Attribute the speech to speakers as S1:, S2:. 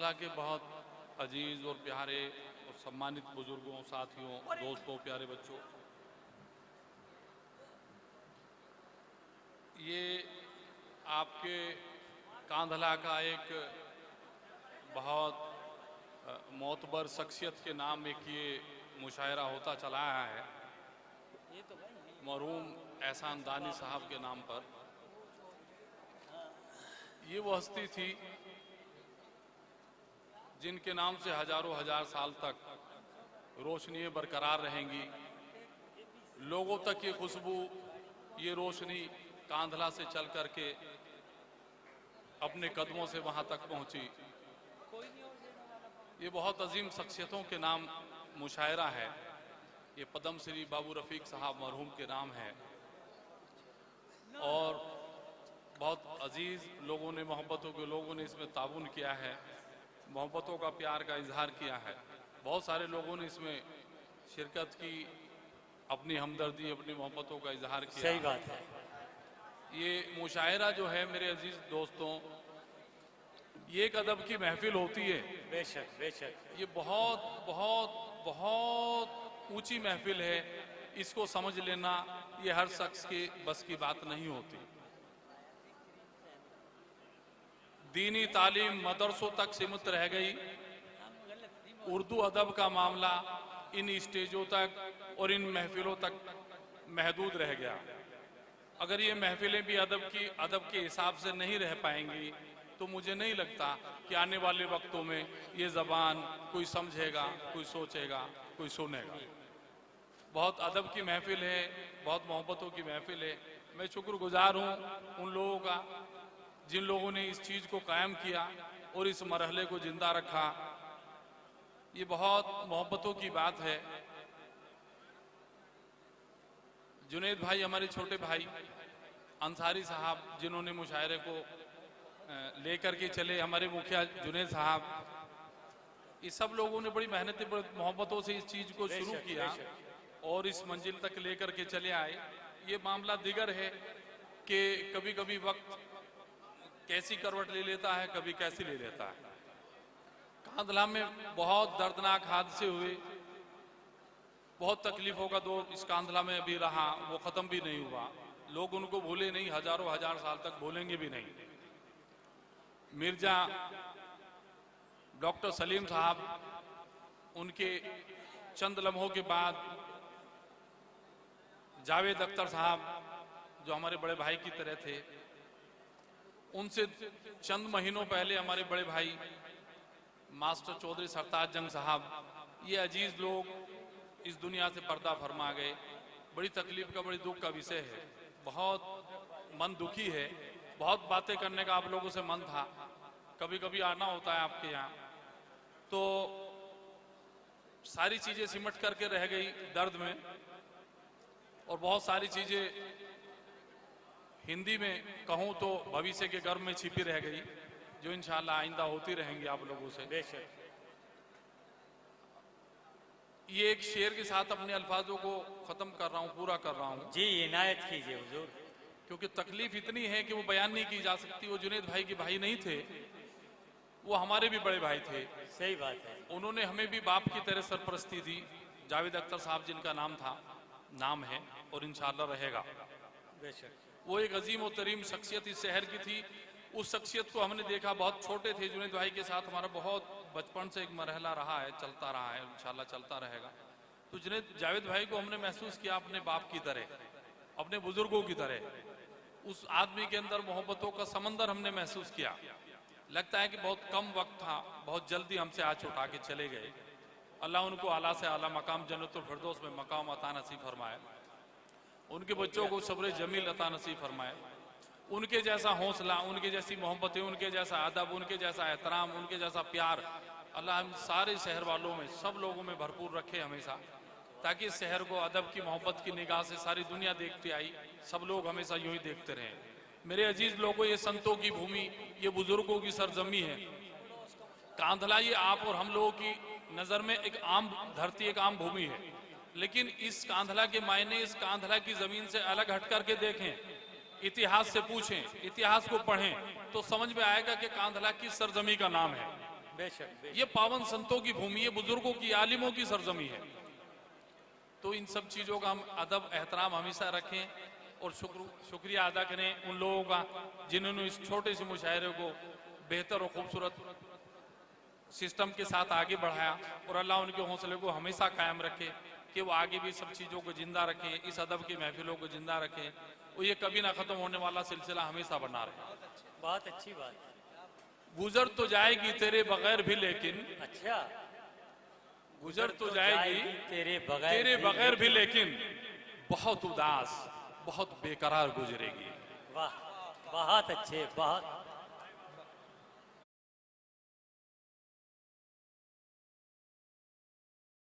S1: कांधला के बहुत अजीज और प्यारे और सम्मानित बुजुर्गों, साथियों, दोस्तों, प्यारे बच्चों, ये आपके कांधला का एक बहुत मोतबर शख्सियत के नाम एक ये मुशायरा होता चला आया है, मरहूम एहसान दानी साहब के नाम पर। ये वो हस्ती थी जिनके नाम से हजारों हजार साल तक रोशनियां बरकरार रहेंगी। लोगों तक ये खुशबू, ये रोशनी कांधला से चल करके अपने कदमों से वहां तक पहुंची। ये बहुत अजीम शख्सियतों के नाम मुशायरा है। ये पद्म श्री बाबू रफीक साहब मरहूम के नाम है और बहुत अजीज लोगों ने, मोहब्बतों के लोगों ने इसमें ताउन किया है, मोहब्बतों का, प्यार का इजहार किया है। बहुत सारे लोगों ने इसमें शिरकत की, अपनी हमदर्दी, अपनी मोहब्बतों का इजहार किया।
S2: सही बात है।
S1: ये मुशायरा जो है मेरे अजीज दोस्तों, ये एक अदब की महफिल होती है।
S2: बेशक बेशक।
S1: ये बहुत बहुत बहुत ऊंची महफिल है। इसको समझ लेना ये हर शख्स के बस की बात नहीं होती। दीनी तालीम मदरसों तक सीमित रह गई। उर्दू अदब का मामला इन स्टेजों तक और इन महफिलों तक महदूद रह गया। अगर ये महफिलें भी अदब के हिसाब से नहीं रह पाएंगी तो मुझे नहीं लगता कि आने वाले वक्तों में ये ज़बान कोई समझेगा, कोई सोचेगा, कोई सुनेगा। बहुत अदब की महफिल है, बहुत मोहब्बतों की महफिल है। मैं शुक्रगुजार हूँ उन लोगों का जिन लोगों ने इस चीज़ को कायम किया और इस मरहले को जिंदा रखा। ये बहुत मोहब्बतों की बात है। जुनेद भाई, हमारे छोटे भाई अंसारी साहब, जिन्होंने मुशायरे को लेकर के चले, हमारे मुखिया जुनेद साहब, ये सब लोगों ने बड़ी मेहनत, बड़ी मोहब्बतों से इस चीज़ को शुरू किया और इस मंजिल तक लेकर के चले आए। ये मामला दिगर है कि कभी कभी वक्त कैसी करवट ले लेता है, कभी कैसी ले लेता है। कांधला में बहुत दर्दनाक हादसे हुए, बहुत तकलीफों का दौर इस कांधला में अभी रहा, वो ख़त्म भी नहीं हुआ। लोग उनको भूले नहीं, हजारों हजार साल तक भूलेंगे भी नहीं। मिर्जा डॉक्टर सलीम साहब, उनके चंद लम्हों के बाद जावेद अख्तर साहब जो हमारे बड़े भाई की तरह थे, उनसे चंद महीनों पहले हमारे बड़े भाई मास्टर चौधरी सरताज जंग साहब, ये अजीज लोग इस दुनिया से पर्दा फरमा गए। बड़ी तकलीफ का, बड़ी दुख का विषय है। बहुत मन दुखी है। बहुत बातें करने का आप लोगों से मन था, कभी कभी आना होता है आपके यहाँ, तो सारी चीजें सिमट करके रह गई दर्द में, और बहुत सारी चीजें हिंदी में कहूँ तो भविष्य के गर्भ में छिपी रह गई, जो इंशाल्लाह आइंदा होती रहेंगी आप लोगों से।
S2: बेशक।
S1: ये एक शेर के साथ अपने अल्फाजों को खत्म कर रहा हूँ, पूरा कर रहा हूँ।
S2: जी, इनायत कीजिए हुजूर।
S1: क्योंकि तकलीफ इतनी है कि वो बयान नहीं की जा सकती। वो जुनेद भाई के भाई नहीं थे, वो हमारे भी बड़े भाई थे।
S2: सही बात है।
S1: उन्होंने हमें भी बाप की तरह सरपरस्ती दी। जावेद अख्तर साहब जिनका नाम था, नाम है और इंशाल्लाह रहेगा।
S2: बेशक।
S1: वो एक अजीम और तरीम शख्सियत इस शहर की थी। उस शख्सियत को हमने देखा, बहुत छोटे थे। जुनेद भाई के साथ हमारा बहुत बचपन से एक मरहला रहा है, चलता रहा है, इंशाल्लाह चलता रहेगा। तो जावेद भाई को हमने महसूस किया अपने बाप की तरह, अपने बुजुर्गों की तरह। उस आदमी के अंदर मोहब्बतों का समंदर हमने महसूस किया। लगता है कि बहुत कम वक्त था, बहुत जल्दी हमसे आज उठा के चले गए। अल्लाह उनको आला से आला मकाम जन्नतुल फिरदौस में मकाम अता नसीब फरमाए। उनके बच्चों को सब्र जमील अता नसीब फरमाए। उनके जैसा हौसला, उनके जैसी मोहब्बतें, उनके जैसा अदब, उनके जैसा एहतराम, उनके जैसा प्यार अल्लाह हम सारे शहर वालों में, सब लोगों में भरपूर रखे हमेशा, ताकि इस शहर को अदब की, मोहब्बत की निगाह से सारी दुनिया देखती आई, सब लोग हमेशा यूं ही देखते रहें। मेरे अजीज लोगों, ये संतों की भूमि, ये बुजुर्गों की सरजमी है। कांधला ये आप और हम लोगों की नज़र में एक आम धरती, एक आम भूमि है, लेकिन इस कांधला के मायने, इस कांधला की ज़मीन से अलग हट करके देखें, इतिहास से पूछें, इतिहास को पढ़ें, तो समझ में आएगा कि कांधला किस सरजमी का नाम है।
S2: बेशक बेशक
S1: ये पावन संतों की भूमि है, बुजुर्गों की, आलिमों की सरजमी है। तो इन सब चीजों का हम अदब एहतराम हमेशा रखें और शुक्रिया अदा करें उन लोगों का जिन्होंने इस छोटे से मुशायरे को बेहतर और खूबसूरत सिस्टम के साथ आगे बढ़ाया। और अल्लाह उनके हौसले को हमेशा कायम रखे कि वो आगे भी सब चीज़ों को जिंदा रखे, इस अदब की महफिलों को जिंदा रखे, वो ये कभी ना ख़त्म होने वाला सिलसिला हमेशा बना रहे।
S2: बहुत अच्छी बात है।
S1: गुजर तो जाएगी तेरे बगैर भी, लेकिन
S2: अच्छा,
S1: गुजर तो जाएगी तेरे बगैर भी, लेकिन बहुत उदास, बहुत बेकरार गुजरेगी।
S2: वाह, बहुत अच्छे, बहुत